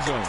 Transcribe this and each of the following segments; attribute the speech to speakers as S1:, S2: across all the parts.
S1: zone.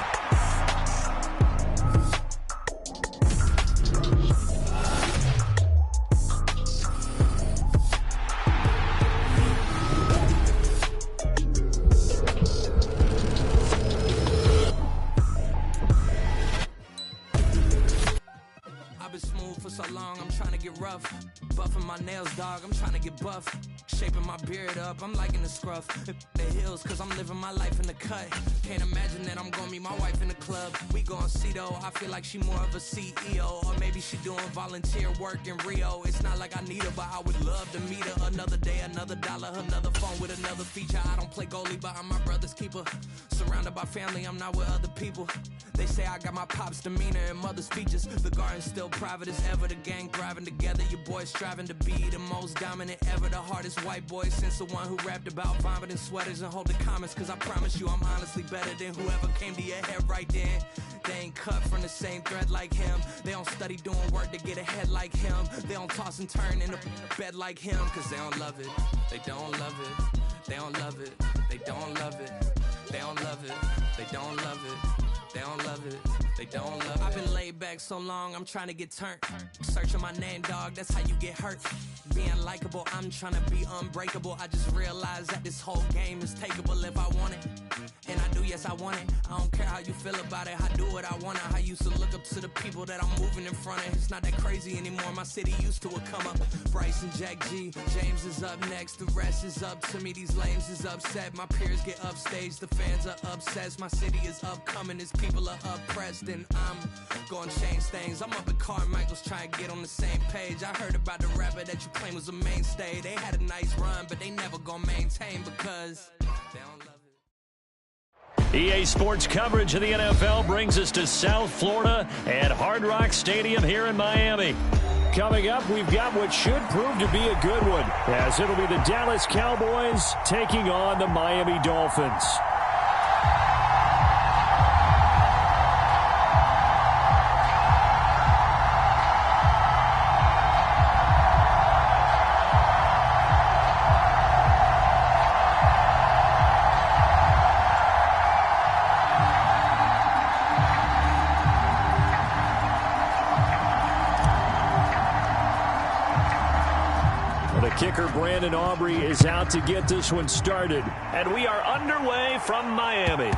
S2: Buffing my nails, dog, I'm trying to get buff. Shaping my beard up, I'm liking the scruff. The hills, cause I'm living my life in the cut. Can't imagine that I'm gonna meet my wife in the club. We gon' see though, I feel like she more of a CEO. Or maybe she doing volunteer work in Rio. It's not like I need her, but I would love to meet her. Another day, another dollar, another phone with another feature. I don't play goalie, but I'm my brother's keeper. Surrounded by family, I'm not with other people. They say I got my pop's demeanor and mother's features. The garden's still private as ever, the gang thriving together. Your boys striving to be the most dominant ever. The hardest white boy since the one who rapped about vomiting sweaters and hold the comments. Cause I promise you I'm honestly better than whoever came to your head right then. They ain't cut from the same thread like him. They don't study doing work to get ahead like him. They don't toss and turn in the bed like him. Cause they don't love it, they don't love it. They don't love it, they don't love it. They don't love it, they don't love it. They don't love it, they don't love it. I've been laid back so long, I'm trying to get turned. Searching my name, dog, that's how you get hurt. Being likable, I'm trying to be unbreakable. I just realized that this whole game is takeable if I want it. And I do, yes, I want it. I don't care how you feel about it, I do what I want. I used to look up to the people that I'm moving in front of. It's not that crazy anymore, my city used to a come up. Bryce and Jack G, James is up next. The rest is up to me, these lames is upset. My peers get upstaged, the fans are obsessed. My city is upcoming, it's people are oppressed, and I'm gonna change things. I'm up at Carmichael's trying to get on the same page. I heard about the rapper that you claim was a mainstay. They had a nice run, but they never gonna maintain because they don't love it.
S3: EA Sports coverage of the NFL brings us to South Florida at Hard Rock Stadium here in Miami. Coming up, we've got what should prove to be a good one, as it'll be the Dallas Cowboys taking on the Miami Dolphins. Kicker Brandon Aubrey is out to get this one started. And we are underway from Miami.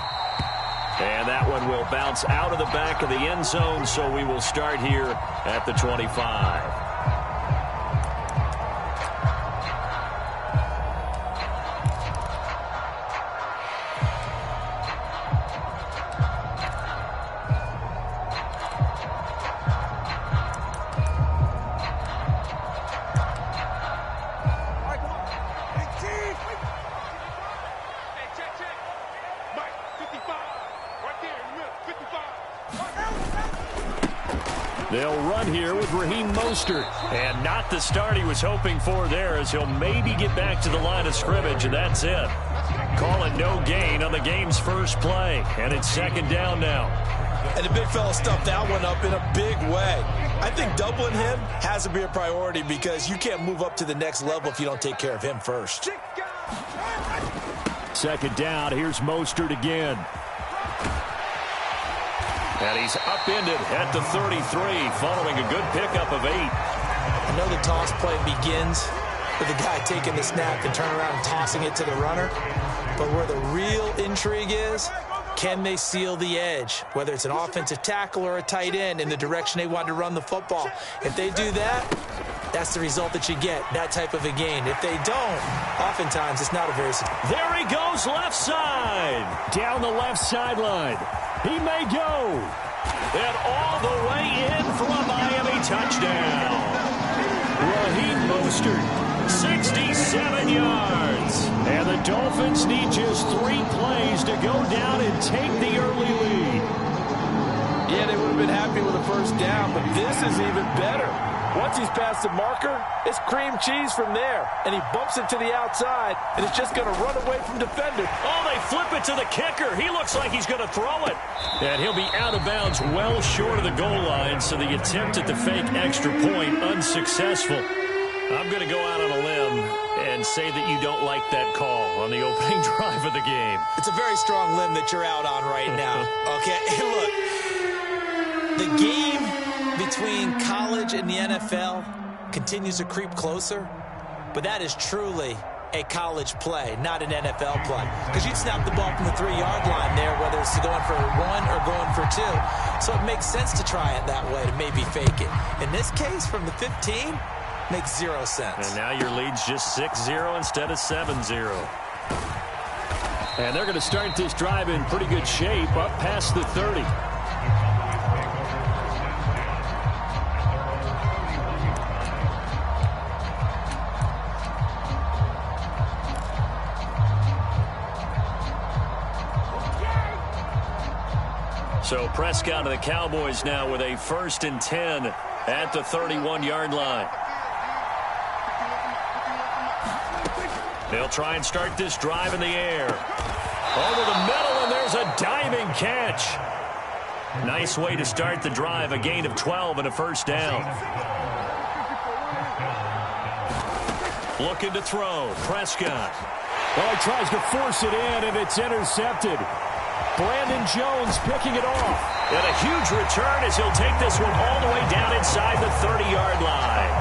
S3: And that one will bounce out of the back of the end zone, so we will start here at the 25. They'll run here with Raheem Mostert. And not the start he was hoping for there, as he'll maybe get back to the line of scrimmage, and that's it. Calling no gain on the game's first play. And it's second down now.
S4: And the big fella stuffed that one up in a big way. I think doubling him has to be a priority because you can't move up to the next level if you don't take care of him first.
S3: Second down, here's Mostert again. And he's upended at the 33, following a good pickup of 8.
S4: I know the toss play begins with the guy taking the snap and turning around and tossing it to the runner. But where the real intrigue is, can they seal the edge? Whether it's an offensive tackle or a tight end in the direction they want to run the football. If they do that, that's the result that you get, that type of a gain. If they don't, oftentimes it's not a very...
S3: There he goes, left side. Down the left sideline. He may go. And all the way in for a Miami touchdown. Raheem Mostert, 67 yards. And the Dolphins need just 3 plays to go down and take the early lead.
S4: Yeah, they would have been happy with a first down, but this is even better. Once he's past the marker, it's cream cheese from there. And he bumps it to the outside, and it's just going to run away from defender.
S3: Oh, they flip it to the kicker. He looks like he's going to throw it. And he'll be out of bounds well short of the goal line, so the attempt at the fake extra point unsuccessful. I'm going to go out on a limb and say that you don't like that call on the opening drive of the game.
S4: It's a very strong limb that you're out on right now. Okay, look, the game between college and the NFL continues to creep closer, but that is truly a college play, not an NFL play. Because you'd snap the ball from the 3-yard line there, whether it's going for 1 or going for 2. So it makes sense to try it that way, to maybe fake it. In this case, from the 15, makes 0 sense.
S3: And now your lead's just 6-0 instead of 7-0. And they're going to start this drive in pretty good shape, up past the 30. So Prescott and the Cowboys now with a 1st and 10 at the 31-yard line. They'll try and start this drive in the air. Over the middle, and there's a diving catch. Nice way to start the drive, a gain of 12 and a 1st down. Looking to throw, Prescott.
S1: Well, he tries to force it in, and it's intercepted. Brandon Jones picking it off.
S3: And a huge return as he'll take this one all the way down inside the 30-yard line.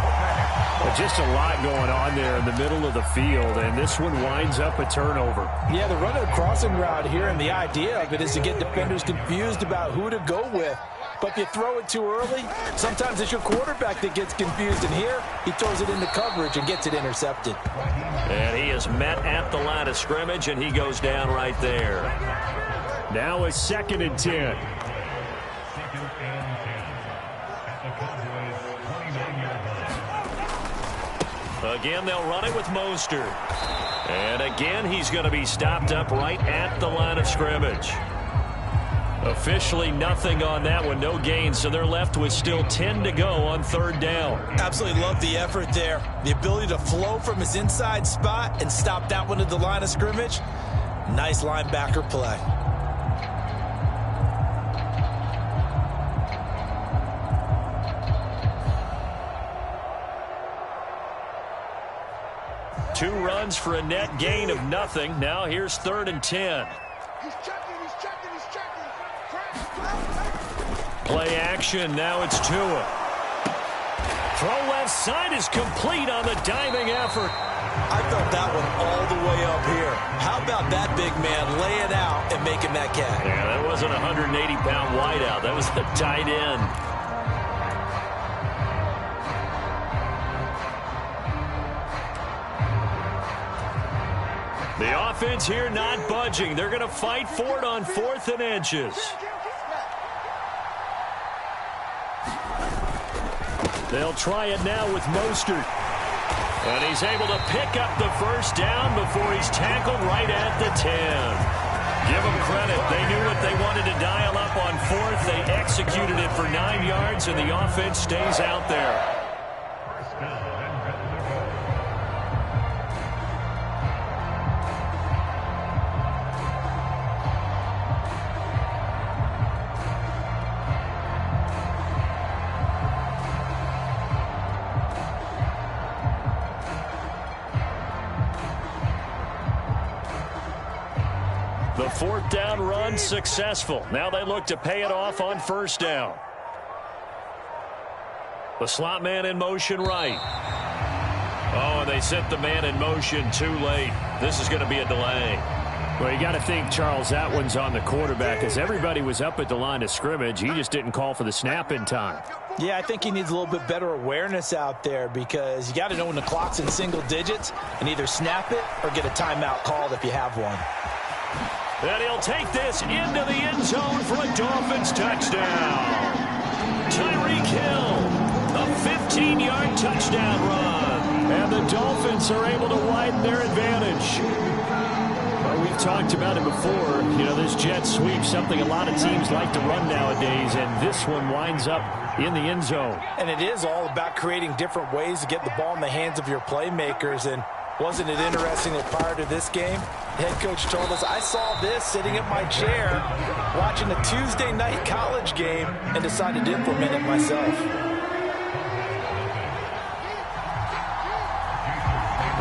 S1: But just a lot going on there in the middle of the field, and this one winds up a turnover.
S5: Yeah, the run of the crossing route here, and the idea of it is to get defenders confused about who to go with. But if you throw it too early, sometimes it's your quarterback that gets confused, and here he throws it into coverage and gets it intercepted.
S3: And he is met at the line of scrimmage, and he goes down right there.
S1: Now a 2nd and 10.
S3: Again, they'll run it with Mostert. And again, he's going to be stopped up right at the line of scrimmage. Officially nothing on that one, no gain, so they're left with still 10 to go on 3rd down.
S4: Absolutely love the effort there. The ability to flow from his inside spot and stop that one at the line of scrimmage. Nice linebacker play.
S3: Two runs for a net gain of nothing. Now here's 3rd and 10. Play action. Now it's Tua. Throw left side is complete on the diving effort.
S4: I felt that one all the way up here. How about that big man laying out and making that catch?
S3: Yeah, that wasn't a 180-pound wideout. That was the tight end. The offense here not budging. They're going to fight for it on 4th and inches. They'll try it now with Mostert. And he's able to pick up the 1st down before he's tackled right at the 10. Give them credit. They knew what they wanted to dial up on 4th. They executed it for 9 yards, and the offense stays out there. The 4th down run successful. Now they look to pay it off on 1st down. The slot man in motion right. Oh, and they sent the man in motion too late. This is going to be a delay.
S1: Well, you got to think, Charles, that one's on the quarterback, as everybody was up at the line of scrimmage. He just didn't call for the snap in time.
S5: Yeah, I think he needs a little bit better awareness out there, because you got to know when the clock's in single digits and either snap it or get a timeout called if you have one.
S3: And he'll take this into the end zone for a Dolphins touchdown. Tyreek Hill, a 15-yard touchdown run.
S1: And the Dolphins are able to widen their advantage. Well, we've talked about it before. You know, this jet sweep, something a lot of teams like to run nowadays, and this one winds up in the end zone.
S5: And it is all about creating different ways to get the ball in the hands of your playmakers. And wasn't it interesting that prior to this game, the head coach told us, I saw this sitting at my chair watching a Tuesday night college game and decided to implement it myself.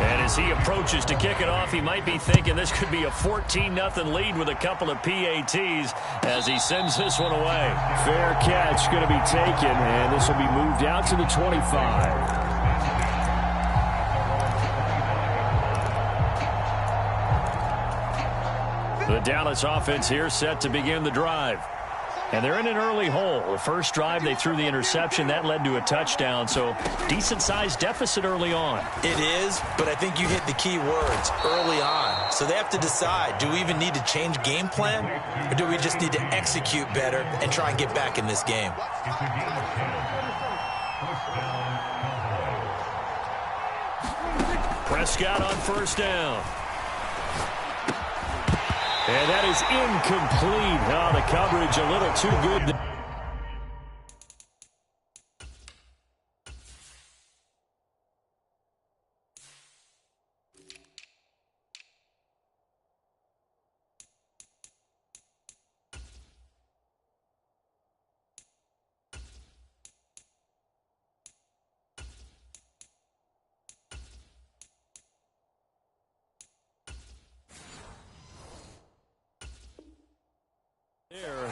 S3: And
S1: And as he approaches to kick it off, he might be thinking this could be a 14-0 lead with a couple of PATs as he sends this one away.
S3: Fair catch going to be taken, and this will be moved out to the 25.
S1: The Dallas offense here set to begin the drive. And they're in an early hole. The first drive, they threw the interception. That led to a touchdown, so decent-sized deficit early on.
S4: It is, but I think you hit the key words, early on. So they have to decide, do we even need to change game plan, or do we just need to execute better and try and get back in this game?
S1: Prescott on first down. And that is incomplete. Oh, the coverage a little too good.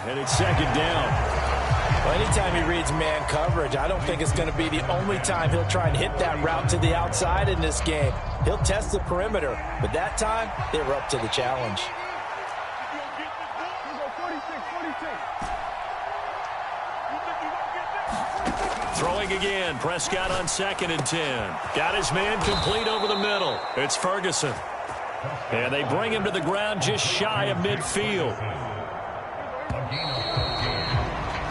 S3: And it's second down.
S5: Well, anytime he reads man coverage, I don't think it's going to be the only time he'll try and hit that route to the outside in this game. He'll test the perimeter, but that time, they were up to the challenge.
S1: Throwing again. Prescott on 2nd and 10. Got his man complete over the middle. It's Ferguson. And they bring him to the ground just shy of midfield.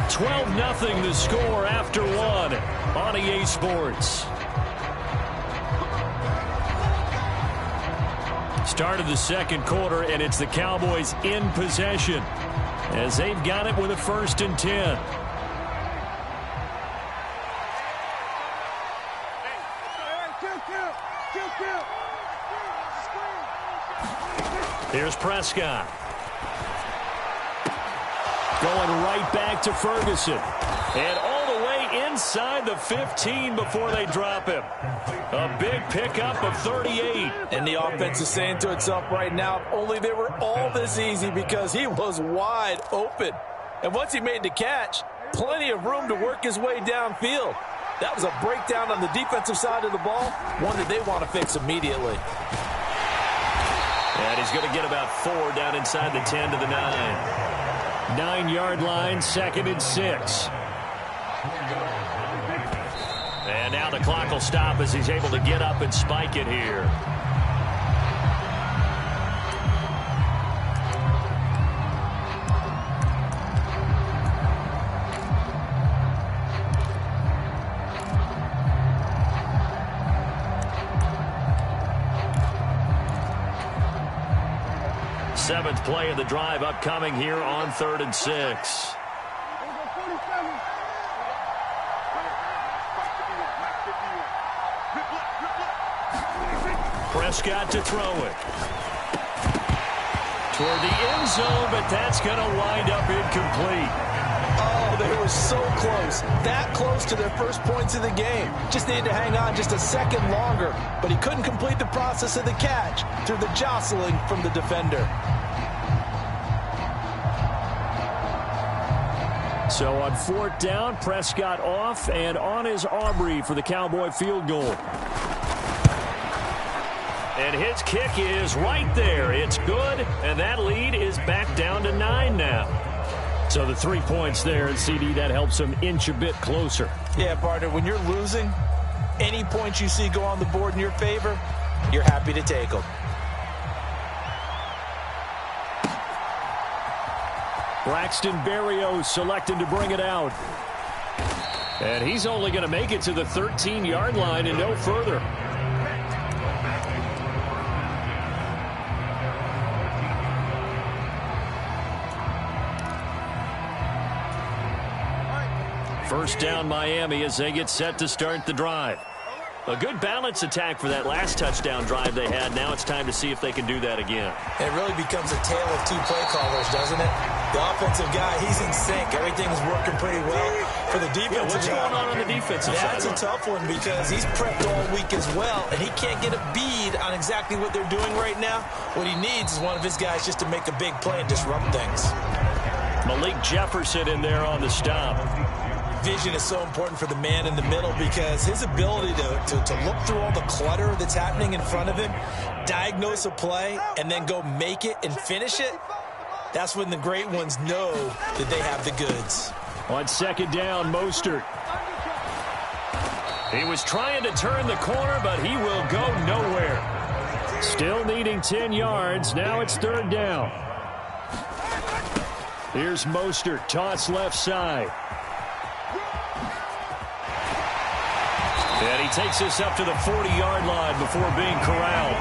S1: 12-0 the score after one on EA Sports. Start of the second quarter, and it's the Cowboys in possession as they've got it with a 1st and 10. Here's Prescott. Going right back to Ferguson. And all the way inside the 15 before they drop him. A big pickup of 38.
S5: And the offense is saying to itself right now, if only they were all this easy, because he was wide open. And once he made the catch, plenty of room to work his way downfield. That was a breakdown on the defensive side of the ball, one that they want to fix immediately.
S1: And he's going to get about 4 down inside the 10 to the 9. 9-yard line, 2nd and 6. And now the clock will stop as he's able to get up and spike it here. Seventh play of the drive upcoming here on 3rd and 6. Prescott to throw it. Toward the end zone, but that's going to wind up incomplete.
S5: Oh, they were so close. That close to their first points of the game. Just needed to hang on just a second longer, but he couldn't complete the process of the catch through the jostling from the defender.
S3: So on 4th down, Prescott off and on is Aubrey for the Cowboy field goal.
S1: And his kick is right there. It's good, and that lead is back down to 9 now.
S3: So the 3 points there, and CD, that helps him inch a bit closer.
S5: Yeah, partner, when you're losing, any points you see go on the board in your favor, you're happy to take them.
S3: Braxton Berrios selected to bring it out.
S1: And he's only going to make it to the 13-yard line and no further. First down Miami as they get set to start the drive. A good balance attack for that last touchdown drive they had. Now it's time to see if they can do that again.
S4: It really becomes a tale of two play callers, doesn't it? The offensive guy, he's in sync. Everything's working pretty well for the defense.
S1: What's going on the defensive side?
S4: That's a tough one because he's prepped all week as well, and he can't get a bead on exactly what they're doing right now. What he needs is one of his guys just to make a big play and disrupt things.
S1: Malik Jefferson in there on the stop.
S4: Vision is so important for the man in the middle because his ability to look through all the clutter that's happening in front of him, diagnose a play, and then go make it and finish it, that's when the great ones know that they have the goods.
S1: On second down, Mostert. He was trying to turn the corner, but he will go nowhere. Still needing 10 yards. Now it's third down. Here's Mostert, toss left side. And he takes this up to the 40-yard line before being corralled.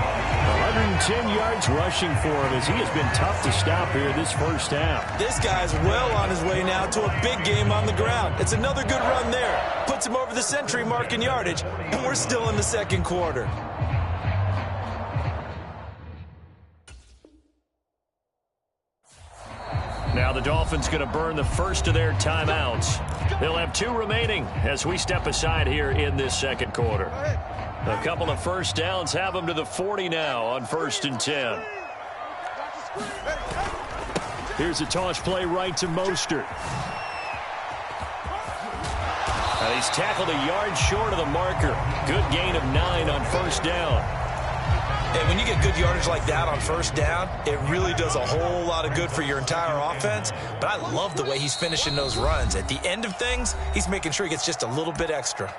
S1: 110 yards rushing for him as he has been tough to stop here this first half.
S4: This guy's well on his way now to a big game on the ground. It's another good run there. Puts him over the century mark in yardage, and we're still in the second quarter.
S1: Now the Dolphins going to burn the first of their timeouts. They'll have 2 remaining as we step aside here in this second quarter. A couple of first downs have them to the 40 now on 1st and 10. Here's a toss play right to Mostert. And he's tackled a yard short of the marker. Good gain of 9 on first down.
S4: And when you get good yardage like that on first down, it really does a whole lot of good for your entire offense. But I love the way he's finishing those runs. At the end of things, he's making sure he gets just a little bit extra.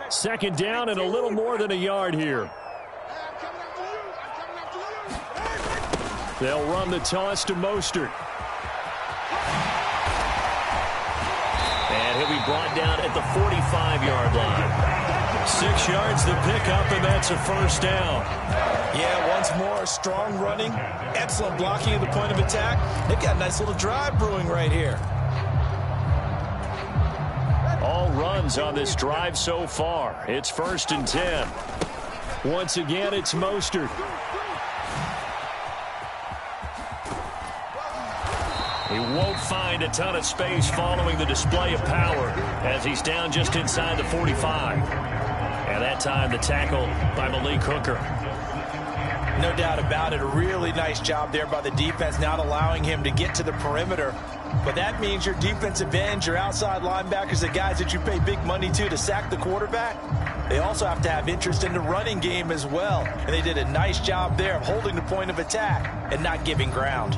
S1: Second down and a little more than a yard here. They'll run the toss to Mostert. And he'll be brought down at the 45-yard line. 6 yards the pickup, and that's a first down.
S4: Yeah, once more, strong running, excellent blocking at the point of attack. They've got a nice little drive brewing right here.
S1: All runs on this drive so far. It's 1st and 10. Once again, it's Mostert. He won't find a ton of space following the display of power as he's down just inside the 45. And that time the tackle by Malik Hooker.
S4: No doubt about it. A really nice job there by the defense, not allowing him to get to the perimeter. But that means your defensive ends, your outside linebackers, the guys that you pay big money to sack the quarterback, they also have to have interest in the running game as well. And they did a nice job there of holding the point of attack and not giving ground.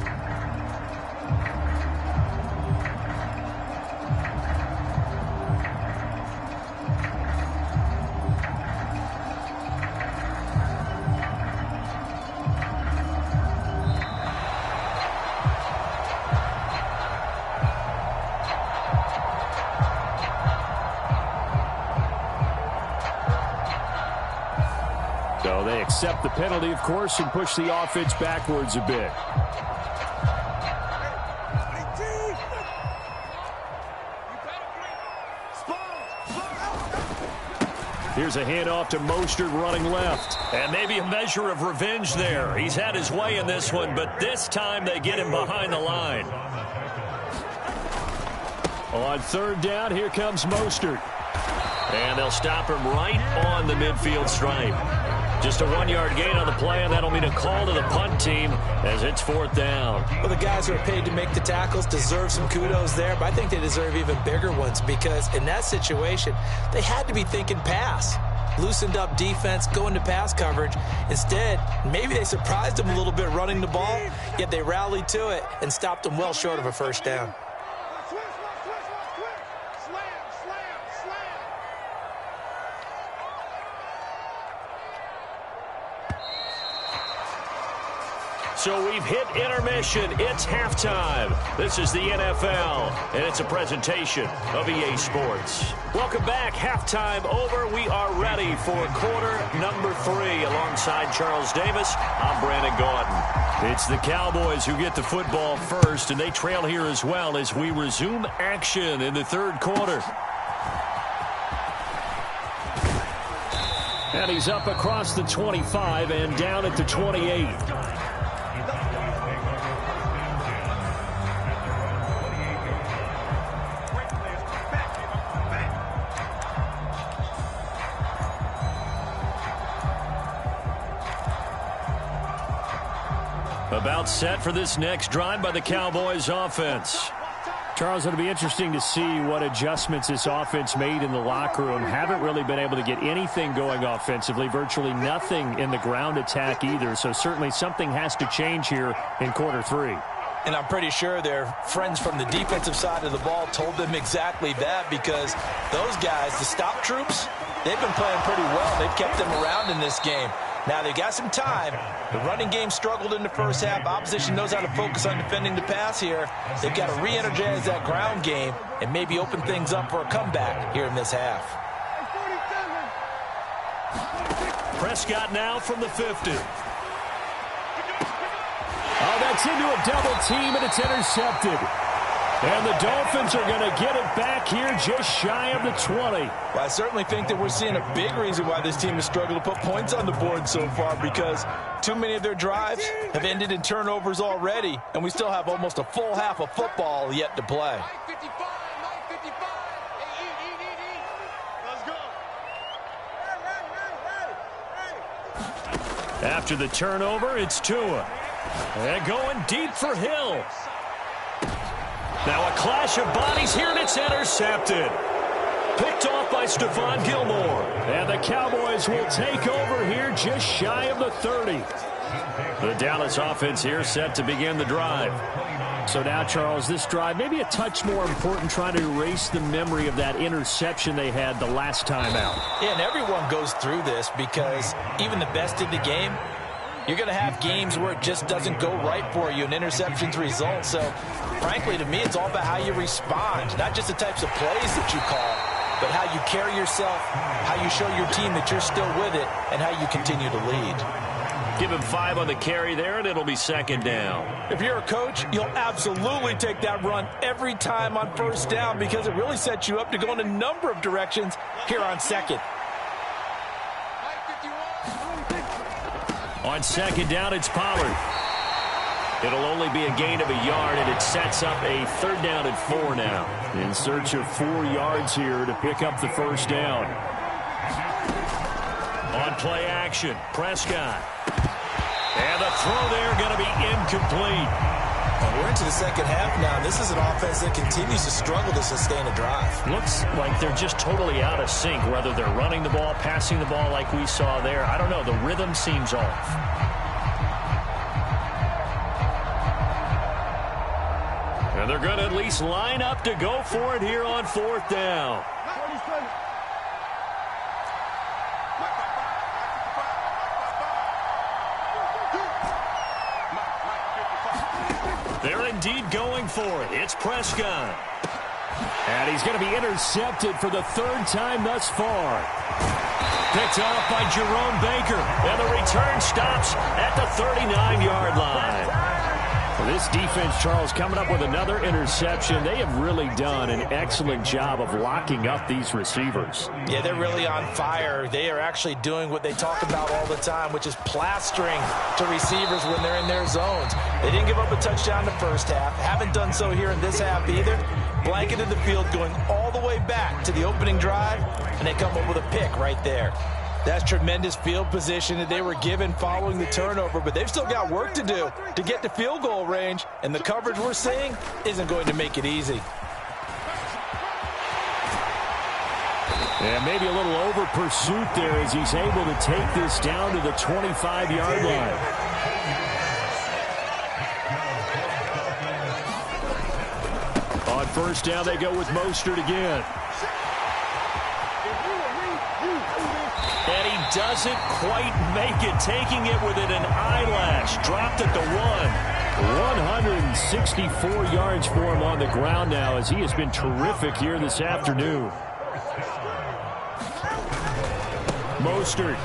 S1: So they accept the penalty, of course, and push the offense backwards a bit. Here's a handoff to Mostert running left. And maybe a measure of revenge there. He's had his way in this one, but this time they get him behind the line. On third down, here comes Mostert. And they'll stop him right on the midfield stripe. Just a 1-yard gain on the play, and that'll mean a call to the punt team as it's 4th down.
S4: Well, the guys who are paid to make the tackles deserve some kudos there, but I think they deserve even bigger ones because in that situation, they had to be thinking pass. Loosened up defense, going to pass coverage. Instead, maybe they surprised them a little bit running the ball, yet they rallied to it and stopped them well short of a first down.
S1: So we've hit intermission. It's halftime. This is the NFL, and it's a presentation of EA Sports. Welcome back. Halftime over. We are ready for quarter number 3. Alongside Charles Davis, I'm Brandon Gaudin.
S3: It's the Cowboys who get the football first, and they trail here as well as we resume action in the third quarter. And he's up across the 25 and down at the 28. About set for this next drive by the Cowboys offense.
S1: Charles, it'll be interesting to see what adjustments this offense made in the locker room. Haven't really been able to get anything going offensively, virtually nothing in the ground attack either. So certainly something has to change here in quarter three.
S5: And I'm pretty sure their friends from the defensive side of the ball told them exactly that, because those guys, the stop troops, they've been playing pretty well. They've kept them around in this game. Now, they've got some time. The running game struggled in the first half. Opposition knows how to focus on defending the pass here. They've got to re-energize that ground game and maybe open things up for a comeback here in this half.
S3: Prescott now from the 50.
S1: Oh, that's into a double team, and it's intercepted. And the Dolphins are going to get it back here just shy of the 20.
S5: Well, I certainly think that we're seeing a big reason why this team has struggled to put points on the board so far, because too many of their drives have ended in turnovers already, and we still have almost a full half of football yet to play.
S3: After the turnover, it's Tua. And going deep for Hill. Now a clash of bodies here, and it's intercepted. Picked off by Stephon Gilmore.
S1: And the Cowboys will take over here just shy of the 30.
S3: The Dallas offense here set to begin the drive.
S1: So now, Charles, this drive maybe a touch more important, trying to erase the memory of that interception they had the last time out.
S5: Yeah, and everyone goes through this, because even the best in the game, you're going to have games where it just doesn't go right for you and interceptions result. So, frankly, to me, it's all about how you respond, not just the types of plays that you call, but how you carry yourself, how you show your team that you're still with it, and how you continue to lead.
S3: Give him 5 on the carry there, and it'll be second down.
S5: If you're a coach, you'll absolutely take that run every time on first down, because it really sets you up to go in a number of directions here on second.
S3: On second down, it's Pollard. It'll only be a gain of a yard, and it sets up a third down and 4 now.
S1: In search of 4 yards here to pick up the first down.
S3: On play action, Prescott. And the throw there going to be incomplete.
S4: Well, we're into the second half now. This is an offense that continues to struggle to sustain a drive.
S3: Looks like they're just totally out of sync, whether they're running the ball, passing the ball like we saw there. I don't know. The rhythm seems off. And they're going to at least line up to go for it here on fourth down. They're indeed going for it. It's Prescott.
S1: And he's going to be intercepted for the third time thus far.
S3: Picked off by Jerome Baker. And the return stops at the 39-yard line.
S1: Well, this defense, Charles, coming up with another interception. They have really done an excellent job of locking up these receivers.
S5: Yeah, they're really on fire. They are actually doing what they talk about all the time, which is plastering to receivers when they're in their zones. They didn't give up a touchdown the first half. Haven't done so here in this half either. Blanketed the field going all the way back to the opening drive, and they come up with a pick right there. That's tremendous field position that they were given following the turnover, but they've still got work to do to get to field goal range, and the coverage we're seeing isn't going to make it easy.
S1: And maybe a little over pursuit there as he's able to take this down to the 25-yard line. On first down, they go with Mostert again.
S3: And he doesn't quite make it, taking it within an eyelash. Dropped at the 1.
S1: 164 yards for him on the ground now, as he has been terrific here this afternoon. Mostert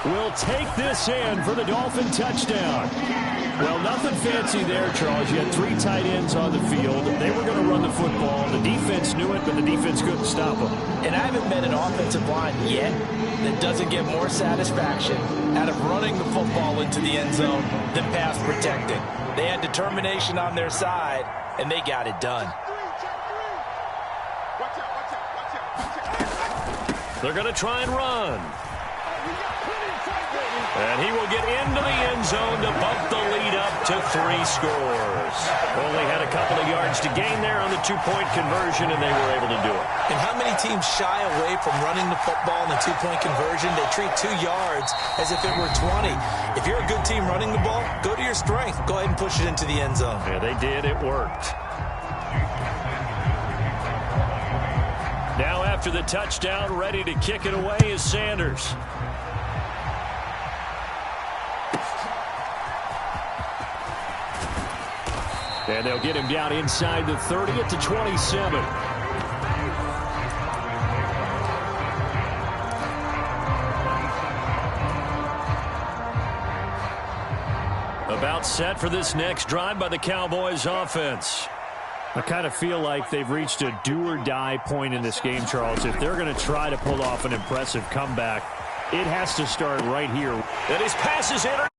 S1: will take this in for the Dolphin touchdown. Well, nothing fancy there, Charles. You had 3 tight ends on the field. They were going to run the football. The defense knew it, but the defense couldn't stop them.
S5: And I haven't met an offensive line yet that doesn't get more satisfaction out of running the football into the end zone than pass protecting. They had determination on their side, and they got it done.
S3: They're going to try and run. And he will get into the end zone to bump the lead up to 3 scores. Only had a couple of yards to gain there on the 2-point conversion, and they were able to do it.
S4: And how many teams shy away from running the football in the 2-point conversion? They treat 2 yards as if it were 20. If you're a good team running the ball, go to your strength. Go ahead and push it into the end zone.
S3: Yeah, they did. It worked. Now after the touchdown, ready to kick it away is Sanders. And they'll get him down inside the 30 to 27. About set for this next drive by the Cowboys offense.
S1: I kind of feel like they've reached a do-or-die point in this game, Charles. If they're going to try to pull off an impressive comeback, it has to start right here.
S3: And his pass is intercepted.